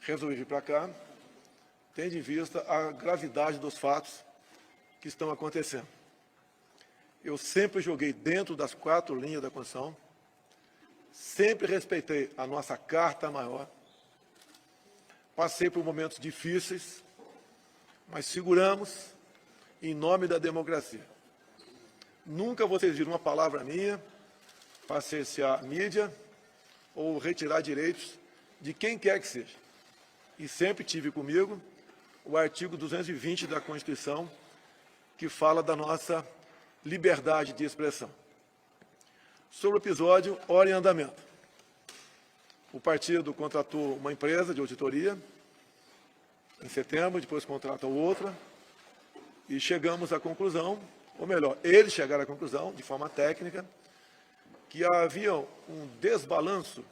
resolvi vir para cá, tendo em vista a gravidade dos fatos que estão acontecendo. Eu sempre joguei dentro das 4 linhas da Constituição, sempre respeitei a nossa Carta Maior, passei por momentos difíceis, mas seguramos em nome da democracia. Nunca vocês viram uma palavra minha para cercear a mídia ou retirar direitos de quem quer que seja. E sempre tive comigo o artigo 220 da Constituição, que fala da nossa liberdade de expressão. Sobre o episódio, hora em andamento. O partido contratou uma empresa de auditoria em setembro, depois contratou outra, e chegamos à conclusão, ou melhor, eles chegaram à conclusão, de forma técnica, que havia um desbalanço,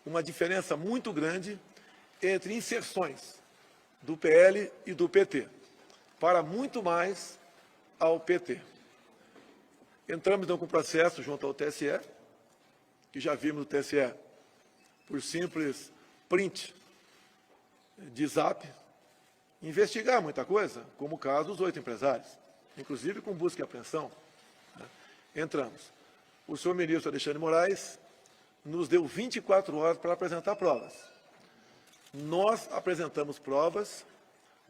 uma diferença muito grande entre inserções do PL e do PT, para muito mais ao PT. Entramos então com o processo junto ao TSE, que já vimos no TSE por simples print de zap, investigar muita coisa, como o caso dos 8 empresários, inclusive com busca e apreensão. Entramos. O senhor ministro Alexandre de Moraes nos deu 24 horas para apresentar provas. Nós apresentamos provas,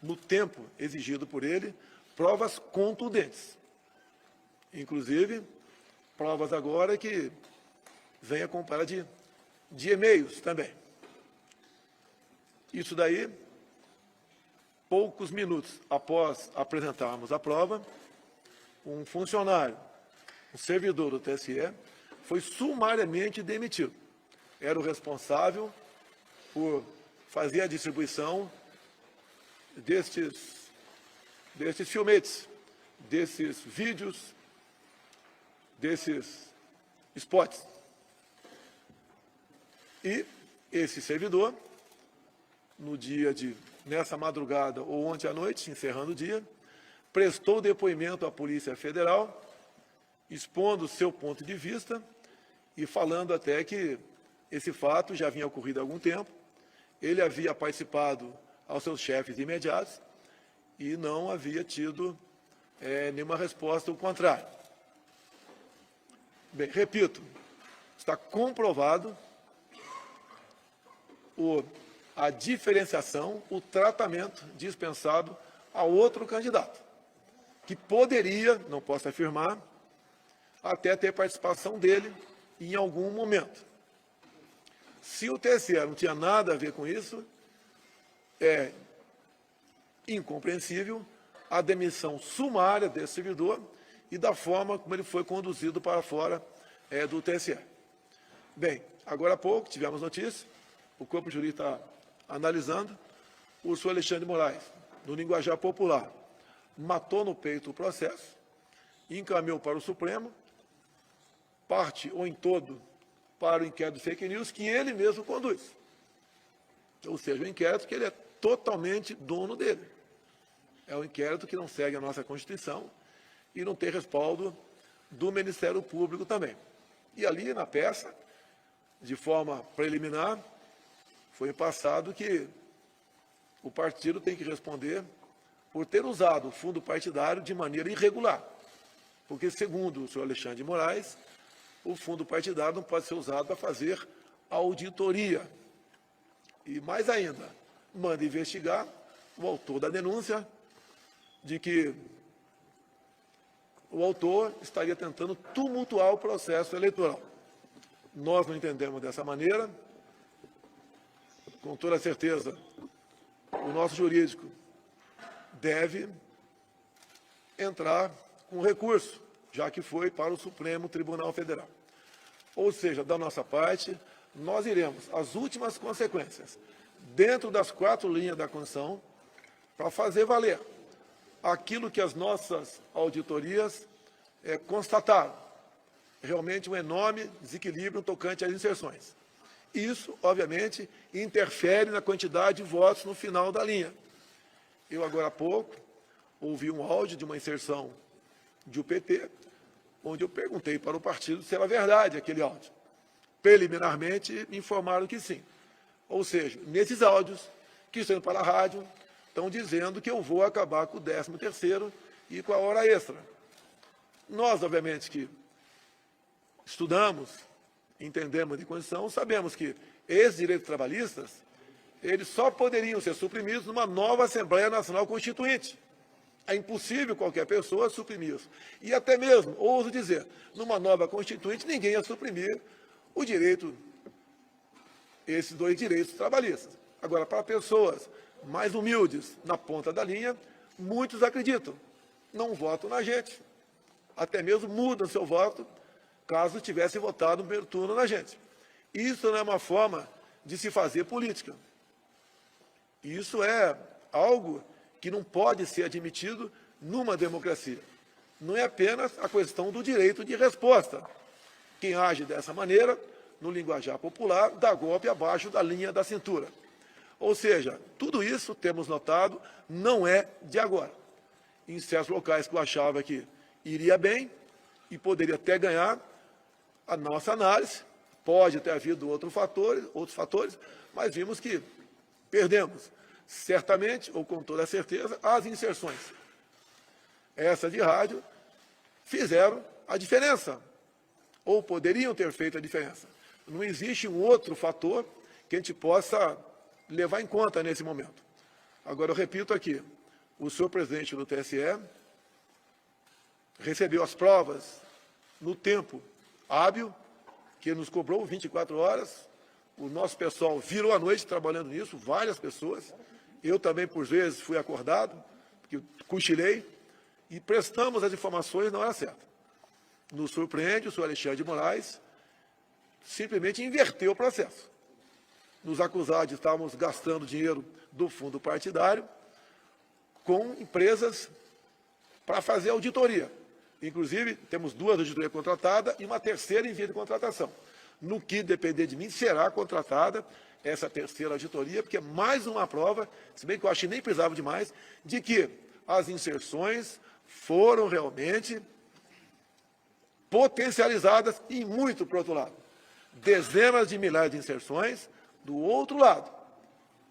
no tempo exigido por ele, provas contundentes. Inclusive, provas agora que vem acompanhada de e-mails também. Isso daí, poucos minutos após apresentarmos a prova, um funcionário, um servidor do TSE, foi sumariamente demitido. Era o responsável por fazer a distribuição destes filmetes, desses vídeos, desses spots. E esse servidor, nessa madrugada ou ontem à noite, encerrando o dia, prestou depoimento à Polícia Federal, expondo o seu ponto de vista e falando até que esse fato já vinha ocorrido há algum tempo, ele havia participado aos seus chefes imediatos e não havia tido nenhuma resposta ao contrário. Bem, repito, está comprovado a diferenciação, o tratamento dispensado a outro candidato, que poderia, não posso afirmar, até ter participação dele em algum momento. Se o TSE não tinha nada a ver com isso, é incompreensível a demissão sumária desse servidor e da forma como ele foi conduzido para fora do TSE. Bem, agora há pouco tivemos notícia, o corpo jurídico está analisando, o senhor Alexandre de Moraes, no linguajar popular, matou no peito o processo, encaminhou para o Supremo, parte ou em todo para o inquérito de fake news que ele mesmo conduz. Ou seja, o inquérito que ele é totalmente dono dele. É um inquérito que não segue a nossa Constituição e não tem respaldo do Ministério Público também. E ali na peça, de forma preliminar, foi passado que o partido tem que responder por ter usado o fundo partidário de maneira irregular. Porque, segundo o senhor Alexandre de Moraes, o fundo partidário não pode ser usado para fazer auditoria. E, mais ainda, manda investigar o autor da denúncia de que o autor estaria tentando tumultuar o processo eleitoral. Nós não entendemos dessa maneira. Com toda certeza, o nosso jurídico deve entrar com recurso, já que foi para o Supremo Tribunal Federal. Ou seja, da nossa parte, nós iremos às últimas consequências, dentro das 4 linhas da Constituição, para fazer valer aquilo que as nossas auditorias constataram. Realmente um enorme desequilíbrio tocante às inserções. Isso, obviamente, interfere na quantidade de votos no final da linha. Eu, agora há pouco, ouvi um áudio de uma inserção de UPT, onde eu perguntei para o partido se era verdade aquele áudio. Preliminarmente, me informaram que sim. Ou seja, nesses áudios, que estão indo para a rádio, estão dizendo que eu vou acabar com o 13º e com a hora extra. Nós, obviamente, que estudamos, entendemos de condição, sabemos que esses direitos trabalhistas, eles só poderiam ser suprimidos numa nova Assembleia Nacional Constituinte. É impossível qualquer pessoa suprimir isso. E até mesmo, ouso dizer, numa nova Constituinte, ninguém ia suprimir o direito, esses 2 direitos trabalhistas. Agora, para pessoas mais humildes, na ponta da linha, muitos acreditam, não votam na gente. Até mesmo mudam seu voto, caso tivesse votado no primeiro turno na gente. Isso não é uma forma de se fazer política. Isso é algo que não pode ser admitido numa democracia. Não é apenas a questão do direito de resposta. Quem age dessa maneira, no linguajar popular, dá golpe abaixo da linha da cintura. Ou seja, tudo isso, temos notado, não é de agora. Em certos locais que eu achava que iria bem e poderia até ganhar, a nossa análise, pode ter havido outros fatores, mas vimos que perdemos. Certamente, ou com toda certeza, as inserções, essa de rádio, fizeram a diferença, ou poderiam ter feito a diferença. Não existe um outro fator que a gente possa levar em conta nesse momento. Agora, eu repito aqui, o senhor presidente do TSE recebeu as provas no tempo hábil, que nos cobrou 24 horas, o nosso pessoal virou a noite trabalhando nisso, várias pessoas. Eu também, por vezes, fui acordado, porque cochilei, e prestamos as informações na hora certa. Nos surpreende, o senhor Alexandre de Moraes simplesmente inverteu o processo. Nos acusar de estarmos gastando dinheiro do fundo partidário com empresas para fazer auditoria. Inclusive, temos 2 auditorias contratadas e uma terceira em via de contratação. No que depender de mim, será contratada essa terceira auditoria, porque é mais uma prova, se bem que eu acho que nem precisava de mais, de que as inserções foram realmente potencializadas e muito para o outro lado. Dezenas de milhares de inserções do outro lado.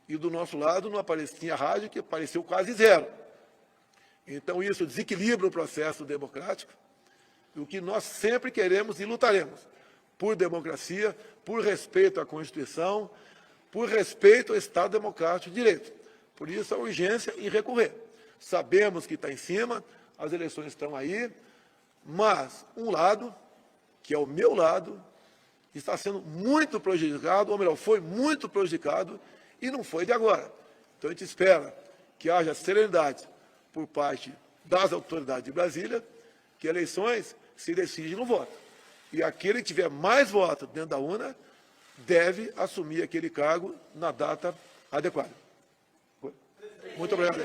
E do nosso lado não aparecia rádio, que apareceu quase 0. Então, isso desequilibra o processo democrático, e o que nós sempre queremos e lutaremos, por democracia, por respeito à Constituição, por respeito ao Estado Democrático de Direito. Por isso, a urgência em recorrer. Sabemos que está em cima, as eleições estão aí, mas um lado, que é o meu lado, está sendo muito prejudicado, ou melhor, foi muito prejudicado, e não foi de agora. Então, a gente espera que haja serenidade por parte das autoridades de Brasília, que eleições se decidem no voto. E aquele que tiver mais votos dentro da urna deve assumir aquele cargo na data adequada. Muito obrigado.